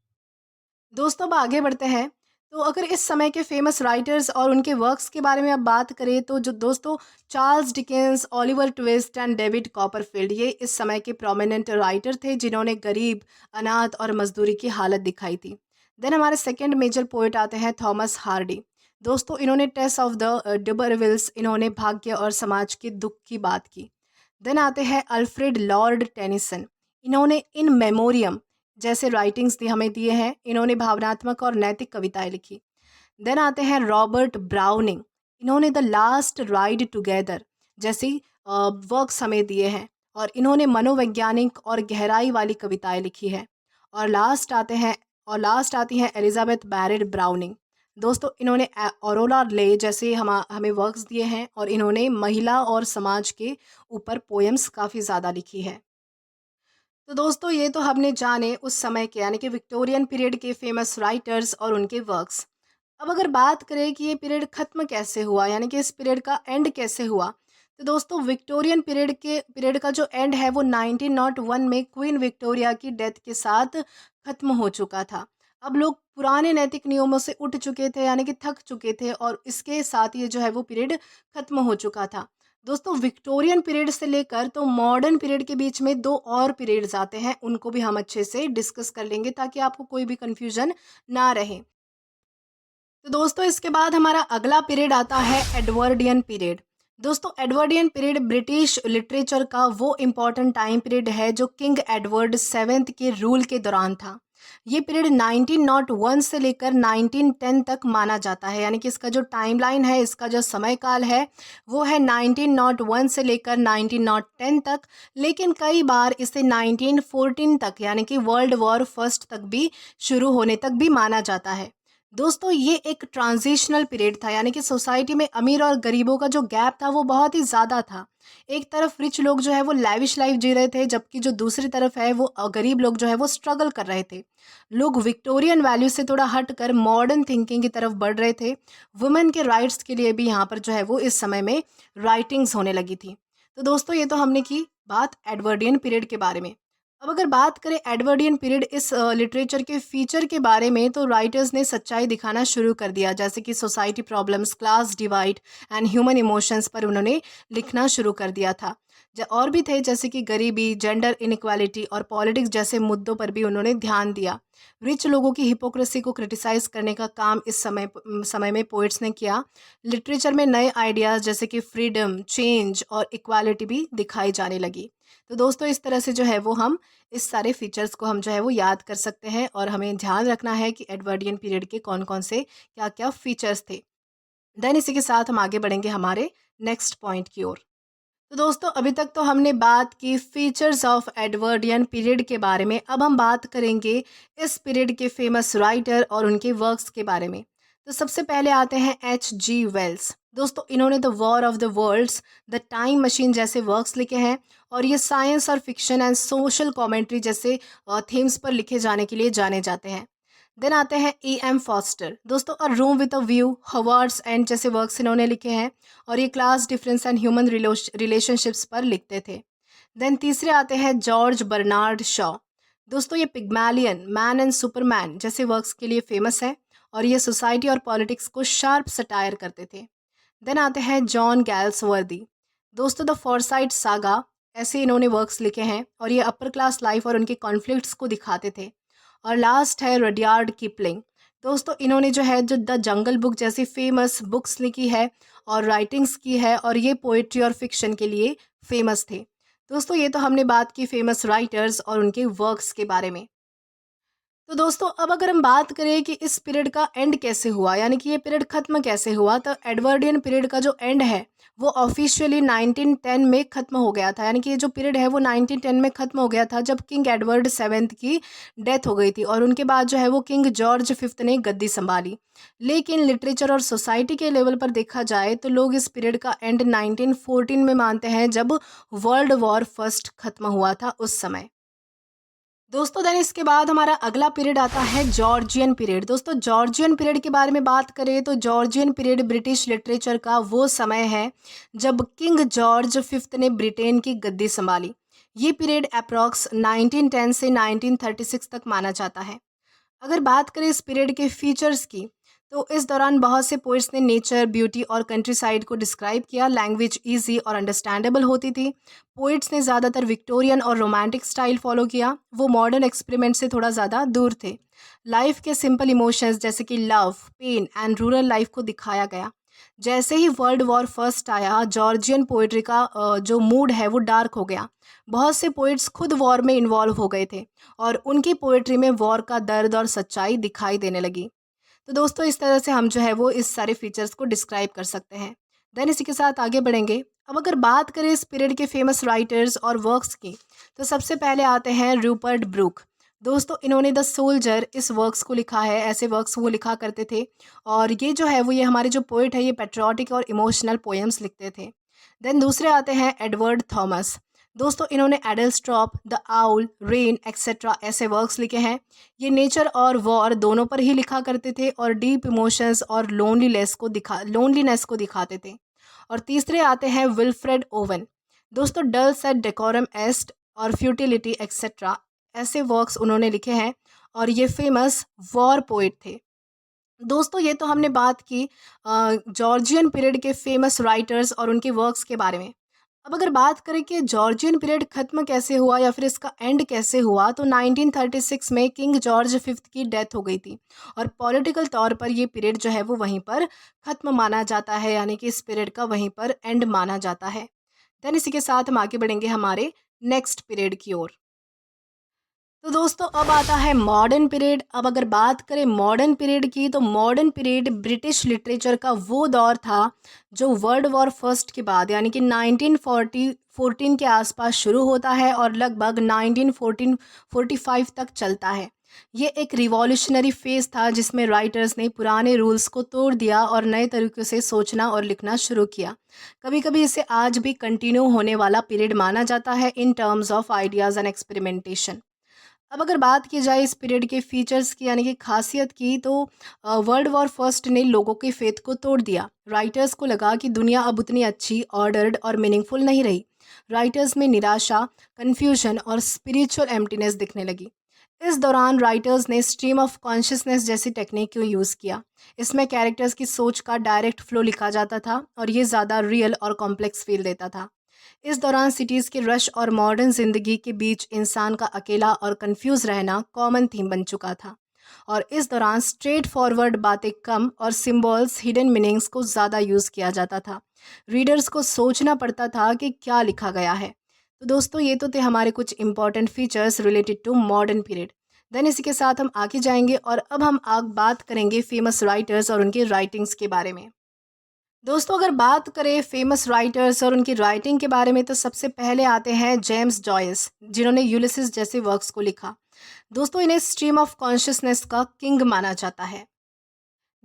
दोस्तों, अब आगे बढ़ते हैं। तो अगर इस समय के फेमस राइटर्स और उनके वर्क्स के बारे में अब बात करें, तो जो दोस्तों Charles Dickens, Oliver twist and David Copperfield, ये इस समय के प्रोमिनेंट राइटर थे जिन्होंने गरीब, अनाथ और मजदूरी की हालत दिखाई थी। देन हमारे सेकंड मेजर पोएट आते हैं थॉमस हार्डी। दोस्तों, इन्होंने टेस ऑफ द डिबरविल्स, इन्होंने भाग्य और समाज के दुख की बात की। देन आते हैं अल्फ्रेड लॉर्ड टेनिसन। इन्होंने इन मेमोरियम जैसे राइटिंग्स हमें दिए हैं। इन्होंने भावनात्मक और नैतिक कविताएं लिखी। देन आते हैं रॉबर्ट ब्राउनिंग। इन्होंने द लास्ट राइड टुगेदर जैसी वर्क्स हमें दिए हैं, और इन्होंने मनोवैज्ञानिक और गहराई वाली कविताएं लिखी है। और लास्ट आती हैं एलिजाबेथ बैरेट ब्राउनिंग। दोस्तों, इन्होंने ऑरोरा ले जैसे हमें वर्क्स दिए हैं, और इन्होंने महिला और समाज के ऊपर पोएम्स काफ़ी ज़्यादा लिखी है। तो दोस्तों, ये तो हमने जाने उस समय के, यानी कि विक्टोरियन पीरियड के फेमस राइटर्स और उनके वर्क्स। अब अगर बात करें कि ये पीरियड ख़त्म कैसे हुआ, यानी कि इस पीरियड का एंड कैसे हुआ, तो दोस्तों विक्टोरियन पीरियड का जो एंड है वो 1901 में क्वीन विक्टोरिया की डेथ के साथ ख़त्म हो चुका था। अब लोग पुराने नैतिक नियमों से उठ चुके थे, यानी कि थक चुके थे, और इसके साथ ये जो है वो पीरियड ख़त्म हो चुका था। दोस्तों, विक्टोरियन पीरियड से लेकर तो मॉडर्न पीरियड के बीच में दो और पीरियड्स आते हैं, उनको भी हम अच्छे से डिस्कस कर लेंगे ताकि आपको कोई भी कंफ्यूजन ना रहे। तो दोस्तों, इसके बाद हमारा अगला पीरियड आता है एडवर्डियन पीरियड। दोस्तों, एडवर्डियन पीरियड ब्रिटिश लिटरेचर का वो इम्पॉर्टेंट टाइम पीरियड है जो किंग एडवर्ड सेवेंथ के रूल के दौरान था। ये पीरियड 1901 से लेकर 1910 तक माना जाता है, यानी कि इसका जो टाइमलाइन है, इसका जो समय काल है, वो है 1901 से लेकर 1910 तक। लेकिन कई बार इसे 1914 तक, यानी कि वर्ल्ड वॉर फर्स्ट तक भी शुरू होने तक भी माना जाता है। दोस्तों, ये एक ट्रांजिशनल पीरियड था, यानी कि सोसाइटी में अमीर और गरीबों का जो गैप था वो बहुत ही ज़्यादा था। एक तरफ रिच लोग जो है वो लैविश लाइफ जी रहे थे, जबकि जो दूसरी तरफ है वो गरीब लोग जो है वो स्ट्रगल कर रहे थे। लोग विक्टोरियन वैल्यू से थोड़ा हट कर मॉडर्न थिंकिंग की तरफ बढ़ रहे थे। वुमेन के राइट्स के लिए भी यहाँ पर जो है वो इस समय में राइटिंग्स होने लगी थी। तो दोस्तों, ये तो हमने की बात एडवर्डियन पीरियड के बारे में। अब अगर बात करें एडवर्डियन पीरियड इस लिटरेचर के फीचर के बारे में, तो राइटर्स ने सच्चाई दिखाना शुरू कर दिया, जैसे कि society problems, class divide and human emotions पर उन्होंने लिखना शुरू कर दिया था। और भी थे, जैसे कि गरीबी, जेंडर इनइक्वालिटी और पॉलिटिक्स जैसे मुद्दों पर भी उन्होंने ध्यान दिया। रिच लोगों की हिपोक्रेसी को क्रिटिसाइज करने का काम इस समय में पोइट्स ने किया। लिटरेचर में नए आइडियाज़ जैसे कि फ्रीडम, चेंज और इक्वालिटी भी दिखाई जाने लगी। तो दोस्तों, इस तरह से जो है वो हम इस सारे फीचर्स को हम जो है वो याद कर सकते हैं, और हमें ध्यान रखना है कि एडवर्डियन पीरियड के कौन कौन से क्या क्या फीचर्स थे। देन इसी के साथ हम आगे बढ़ेंगे हमारे नेक्स्ट पॉइंट की ओर। तो दोस्तों, अभी तक तो हमने बात की फीचर्स ऑफ एडवर्डियन पीरियड के बारे में। अब हम बात करेंगे इस पीरियड के फेमस राइटर और उनके वर्क्स के बारे में। तो सबसे पहले आते हैं H.G. वेल्स। दोस्तों, इन्होंने the war of the worlds, the time machine जैसे वर्क्स लिखे हैं, और ये साइंस और फिक्शन एंड सोशल कमेंट्री जैसे थीम्स पर लिखे जाने के लिए जाने जाते हैं। देन आते हैं ई एम फॉस्टर। दोस्तों a room with a view, Howards End जैसे वर्क्स इन्होंने लिखे हैं और ये class difference and human relationships पर लिखते थे। देन तीसरे आते हैं जॉर्ज बर्नार्ड शॉ। दोस्तों ये पिग्मैलियन, मैन एंड सुपरमैन जैसे वर्क्स के लिए फेमस है और ये सोसाइटी और पॉलिटिक्स को शार्प सटायर करते थे। देन आते हैं जॉन गैल्सवर्दी। दोस्तों द फॉरसाइट सागा, ऐसे इन्होंने वर्क्स लिखे हैं और ये अपर क्लास लाइफ और उनके कॉन्फ्लिक्ट्स को दिखाते थे। और लास्ट है रडियार्ड किपलिंग। दोस्तों इन्होंने जो है जो द जंगल बुक जैसी फेमस बुक्स लिखी है और राइटिंग्स की है और ये पोइट्री और फिक्शन के लिए फेमस थे। दोस्तों ये तो हमने बात की फेमस राइटर्स और उनके वर्क्स के बारे में। तो दोस्तों अब अगर हम बात करें कि इस पीरियड का एंड कैसे हुआ, यानी कि ये पीरियड खत्म कैसे हुआ, तो एडवर्डियन पीरियड का जो एंड है वो ऑफिशियली 1910 में खत्म हो गया था। यानी कि ये जो पीरियड है वो 1910 में खत्म हो गया था जब किंग एडवर्ड सेवेंथ की डेथ हो गई थी और उनके बाद जो है वो किंग जॉर्ज फिफ्थ ने गद्दी संभाली। लेकिन लिटरेचर और सोसाइटी के लेवल पर देखा जाए तो लोग इस पीरियड का एंड 1914 में मानते हैं जब वर्ल्ड वॉर फर्स्ट खत्म हुआ था उस समय। दोस्तों देन इसके बाद हमारा अगला पीरियड आता है जॉर्जियन पीरियड। दोस्तों जॉर्जियन पीरियड के बारे में बात करें तो जॉर्जियन पीरियड ब्रिटिश लिटरेचर का वो समय है जब किंग जॉर्ज फिफ्थ ने ब्रिटेन की गद्दी संभाली। ये पीरियड अप्रॉक्स 1910 से 1936 तक माना जाता है। अगर बात करें इस पीरियड के फीचर्स की तो इस दौरान बहुत से पोइट्स ने नेचर, ब्यूटी और कंट्री साइड को डिस्क्राइब किया। लैंग्वेज इजी और अंडरस्टैंडेबल होती थी। पोइट्स ने ज़्यादातर विक्टोरियन और रोमांटिक स्टाइल फॉलो किया। वो मॉडर्न एक्सपेरिमेंट से थोड़ा ज़्यादा दूर थे। लाइफ के सिंपल इमोशंस जैसे कि love, pain and rural life को दिखाया गया। जैसे ही वर्ल्ड वॉर फर्स्ट आया जॉर्जियन पोइट्री का जो मूड है वो डार्क हो गया। बहुत से पोइट्स खुद वॉर में इन्वॉल्व हो गए थे और उनकी पोइट्री में वॉर का दर्द और सच्चाई दिखाई देने लगी। तो दोस्तों इस तरह से हम जो है वो इस सारे फीचर्स को डिस्क्राइब कर सकते हैं। देन इसी के साथ आगे बढ़ेंगे। अब अगर बात करें इस पीरियड के फेमस राइटर्स और वर्क्स की तो सबसे पहले आते हैं रूपर्ट ब्रूक। दोस्तों इन्होंने द सोल्जर इस वर्क्स को लिखा है। ऐसे वर्क्स वो लिखा करते थे और ये जो है वो ये हमारे जो पोइट है ये पेट्रियाटिक और इमोशनल पोएम्स लिखते थे। देन दूसरे आते हैं एडवर्ड थॉमस। दोस्तों इन्होंने एडलस्ट्रॉप, द आउल, रेन एक्सेट्रा ऐसे वर्क्स लिखे हैं। ये नेचर और वॉर दोनों पर ही लिखा करते थे और डीप इमोशंस और लोनलीनेस को दिखाते थे। और तीसरे आते हैं विल्फ्रेड ओवन। दोस्तों डल सेट डेकोरम एस्ट और फ्यूटिलिटी एक्सेट्रा ऐसे वर्क्स उन्होंने लिखे हैं और ये फेमस वॉर पोइट थे। दोस्तों ये तो हमने बात की जॉर्जियन पीरियड के फेमस राइटर्स और उनके वर्क्स के बारे में। अब अगर बात करें कि जॉर्जियन पीरियड खत्म कैसे हुआ या फिर इसका एंड कैसे हुआ तो 1936 में किंग जॉर्ज फिफ्थ की डेथ हो गई थी और पॉलिटिकल तौर पर ये पीरियड जो है वो वहीं पर खत्म माना जाता है, यानी कि इस पीरियड का वहीं पर एंड माना जाता है। देन इसी के साथ हम आगे बढ़ेंगे हमारे नेक्स्ट पीरियड की ओर। तो दोस्तों अब आता है मॉडर्न पीरियड। अब अगर बात करें मॉडर्न पीरियड की तो मॉडर्न पीरियड ब्रिटिश लिटरेचर का वो दौर था जो वर्ल्ड वॉर फर्स्ट के बाद यानी कि 1914 के आसपास शुरू होता है और लगभग 1945 तक चलता है। ये एक रिवॉल्यूशनरी फेज था जिसमें राइटर्स ने पुराने रूल्स को तोड़ दिया और नए तरीके से सोचना और लिखना शुरू किया। कभी कभी इसे आज भी कंटिन्यू होने वाला पीरियड माना जाता है in terms of ideas and experimentation. अब अगर बात की जाए इस पीरियड के फीचर्स की यानी कि खासियत की तो वर्ल्ड वॉर फर्स्ट ने लोगों के फेथ को तोड़ दिया। राइटर्स को लगा कि दुनिया अब उतनी अच्छी, ऑर्डर्ड और मीनिंगफुल नहीं रही। राइटर्स में निराशा, कन्फ्यूजन और स्पिरिचुअल एम्प्टीनेस दिखने लगी। इस दौरान राइटर्स ने स्ट्रीम ऑफ कॉन्शियसनेस जैसी टेक्निक को यूज़ किया। इसमें कैरेक्टर्स की सोच का डायरेक्ट फ्लो लिखा जाता था और ये ज़्यादा रियल और कॉम्प्लेक्स फील देता था। इस दौरान सिटीज़ के रश और मॉडर्न ज़िंदगी के बीच इंसान का अकेला और कंफ्यूज रहना कॉमन थीम बन चुका था और इस दौरान स्ट्रेट फॉरवर्ड बातें कम और सिंबल्स, हिडन मीनिंग्स को ज़्यादा यूज़ किया जाता था। रीडर्स को सोचना पड़ता था कि क्या लिखा गया है। तो दोस्तों ये तो थे हमारे कुछ important features related to modern period. Then इसी के साथ हम आगे जाएंगे और अब हम बात करेंगे फेमस राइटर्स और उनके राइटिंग्स के बारे में। दोस्तों अगर बात करें फेमस राइटर्स और उनकी राइटिंग के बारे में तो सबसे पहले आते हैं जेम्स जॉयस, जिन्होंने यूलिसिस जैसे वर्क्स को लिखा। दोस्तों इन्हें स्ट्रीम ऑफ कॉन्शियसनेस का किंग माना जाता है।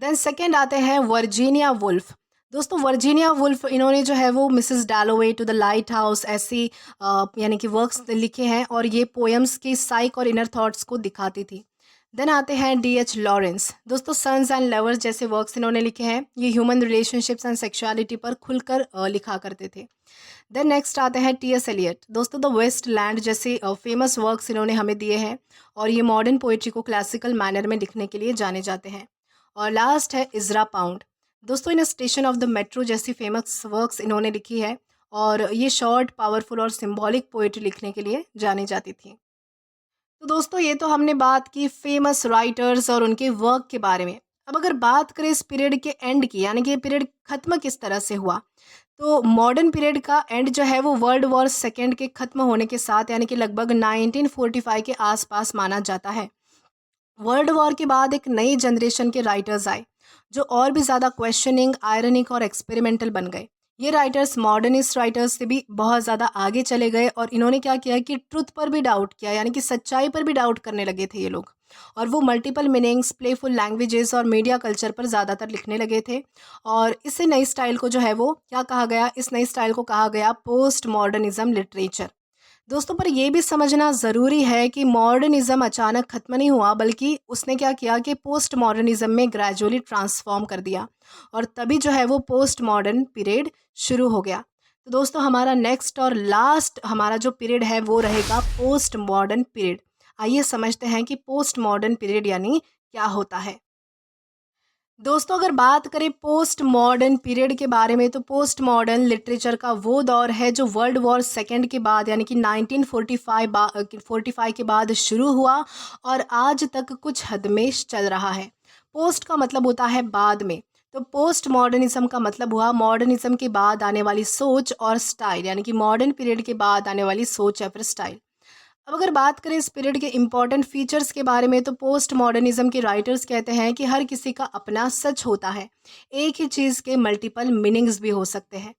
देन सेकंड आते हैं वर्जीनिया वुल्फ। दोस्तों वर्जीनिया वुल्फ इन्होंने जो है वो Mrs Dalloway, to the lighthouse ऐसी यानी कि वर्क्स लिखे हैं और ये पोएम्स की साइक और इनर थॉट्स को दिखाती थी। देन आते हैं D.H. लॉरेंस। दोस्तों सन्स एंड लवर्स जैसे वर्क्स इन्होंने लिखे हैं। ये ह्यूमन रिलेशनशिप्स एंड सेक्सुअलिटी पर खुलकर लिखा करते थे। देन नेक्स्ट आते हैं T.S. एलियट। दोस्तों द वेस्ट लैंड जैसे फेमस वर्क्स इन्होंने हमें दिए हैं और ये मॉडर्न पोइट्री को क्लासिकल मैनर में लिखने के लिए जाने जाते हैं। और लास्ट है इज़रा पाउंड। दोस्तों इन स्टेशन ऑफ द मेट्रो जैसी फेमस वर्क्स इन्होंने लिखी है और ये शॉर्ट पावरफुल और सिंबॉलिक पोइट्री लिखने के लिए जानी जाती थी। तो दोस्तों ये तो हमने बात की फेमस राइटर्स और उनके वर्क के बारे में। अब अगर बात करें इस पीरियड के एंड की, यानी कि ये पीरियड ख़त्म किस तरह से हुआ, तो मॉडर्न पीरियड का एंड जो है वो वर्ल्ड वॉर सेकेंड के ख़त्म होने के साथ, यानी कि लगभग 1945 के आसपास माना जाता है। वर्ल्ड वॉर के बाद एक नई जनरेशन के राइटर्स आए जो और भी ज़्यादा क्वेश्चनिंग, आयरनिक और एक्सपेरिमेंटल बन गए। ये राइटर्स मॉडर्निस्ट राइटर्स से भी बहुत ज़्यादा आगे चले गए और इन्होंने क्या किया कि ट्रुथ पर भी डाउट किया, यानी कि सच्चाई पर भी डाउट करने लगे थे ये लोग। और वो मल्टीपल मीनिंग्स, प्लेफुल लैंग्वेजेस और मीडिया कल्चर पर ज़्यादातर लिखने लगे थे। और इसे नई स्टाइल को जो है वो क्या कहा गया, इस नई स्टाइल को कहा गया पोस्ट मॉडर्निज्म लिटरेचर। दोस्तों पर यह भी समझना ज़रूरी है कि मॉडर्निज़्म अचानक ख़त्म नहीं हुआ, बल्कि उसने क्या किया कि पोस्ट मॉडर्निज़्म में ग्रेजुअली ट्रांसफॉर्म कर दिया और तभी जो है वो पोस्ट मॉडर्न पीरियड शुरू हो गया। तो दोस्तों हमारा नेक्स्ट और लास्ट हमारा जो पीरियड है वो रहेगा पोस्ट मॉडर्न पीरियड। आइए समझते हैं कि पोस्ट मॉडर्न पीरियड यानी क्या होता है। दोस्तों अगर बात करें पोस्ट मॉडर्न पीरियड के बारे में, तो पोस्ट मॉडर्न लिटरेचर का वो दौर है जो वर्ल्ड वॉर सेकेंड के बाद, यानी कि 1945 के बाद शुरू हुआ और आज तक कुछ हद में चल रहा है। पोस्ट का मतलब होता है बाद में, तो पोस्ट मॉडर्निज्म का मतलब हुआ मॉडर्निज्म के बाद आने वाली सोच और स्टाइल, यानी कि मॉडर्न पीरियड के बाद आने वाली सोच या फिर स्टाइल। अब अगर बात करें इस पीरियड के इम्पॉर्टेंट फीचर्स के बारे में, तो पोस्ट मॉडर्निज्म के राइटर्स कहते हैं कि हर किसी का अपना सच होता है, एक ही चीज़ के मल्टीपल मीनिंग्स भी हो सकते हैं।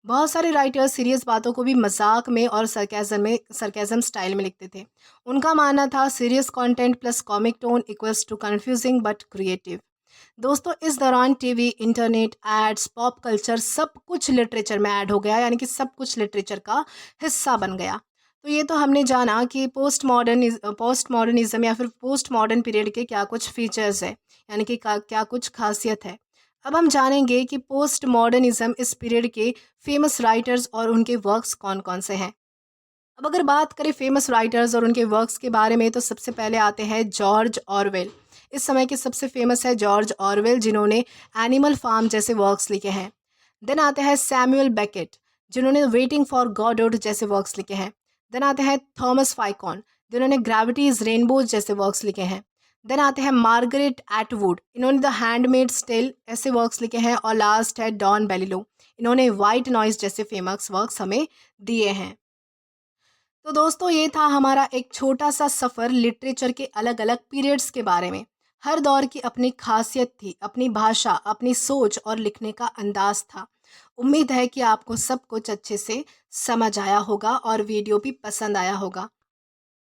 बहुत सारे राइटर्स सीरियस बातों को भी मजाक में और सरकाज़म स्टाइल में लिखते थे। उनका मानना था serious content plus comic tone equals to confusing but creative. दोस्तों इस दौरान TV, internet, ads, pop culture सब कुछ लिटरेचर में ऐड हो गया, यानी कि सब कुछ लिटरेचर का हिस्सा बन गया। तो ये तो हमने जाना कि पोस्ट मॉडर्निज्म या फिर पोस्ट मॉडर्न पीरियड के क्या कुछ फीचर्स है, यानी कि क्या कुछ खासियत है। अब हम जानेंगे कि पोस्ट मॉडर्निज्म इस पीरियड के फेमस राइटर्स और उनके वर्क्स कौन कौन से हैं। अब अगर बात करें फेमस राइटर्स और उनके वर्क्स के बारे में, तो सबसे पहले आते हैं जॉर्ज ऑरवेल। इस समय के सबसे फेमस है जॉर्ज ऑरवेल, जिन्होंने एनिमल फार्म जैसे वर्क्स लिखे हैं। देन आते हैं सैमुअल बेकेट, जिन्होंने वेटिंग फॉर गॉडोड जैसे वर्क्स लिखे हैं। देन आते हैं थॉमस फाइकॉन, जिन्होंने ग्रेविटीज रेनबोज जैसे वर्क्स लिखे हैं। देन आते हैं मार्गरेट एटवुड, इन्होंने द हैंडमेड्स टेल ऐसे वर्क्स लिखे हैं। और लास्ट है डॉन बेलिलो, इन्होंने वाइट नॉइज जैसे फेमस वर्क्स हमें दिए हैं। तो दोस्तों ये था हमारा एक छोटा सा सफ़र लिटरेचर के अलग अलग पीरियड्स के बारे में। हर दौर की अपनी खासियत थी, अपनी भाषा, अपनी सोच और लिखने का अंदाज था। उम्मीद है कि आपको सब कुछ अच्छे से समझ आया होगा और वीडियो भी पसंद आया होगा।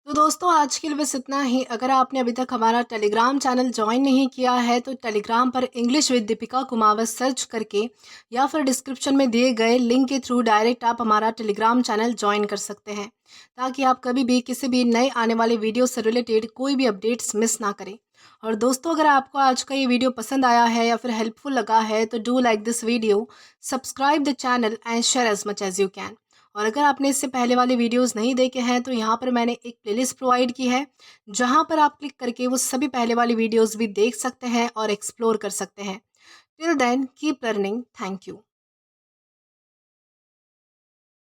तो दोस्तों आज के लिए बस इतना ही। अगर आपने अभी तक हमारा टेलीग्राम चैनल ज्वाइन नहीं किया है, तो टेलीग्राम पर English with Deepika Kumawat search करके या फिर डिस्क्रिप्शन में दिए गए लिंक के थ्रू डायरेक्ट आप हमारा टेलीग्राम चैनल ज्वाइन कर सकते हैं, ताकि आप कभी भी किसी भी नए आने वाले वीडियो से रिलेटेड कोई भी अपडेट्स मिस ना करें। और दोस्तों अगर आपको आज का ये वीडियो पसंद आया है या फिर हेल्पफुल लगा है, तो do like this video, subscribe the channel and share as much as you can. और अगर आपने इससे पहले वाले वीडियोस नहीं देखे हैं, तो यहाँ पर मैंने एक प्लेलिस्ट प्रोवाइड की है, जहाँ पर आप क्लिक करके वो सभी पहले वाली वीडियोस भी देख सकते हैं और एक्सप्लोर कर सकते हैं। Till then keep learning. Thank you.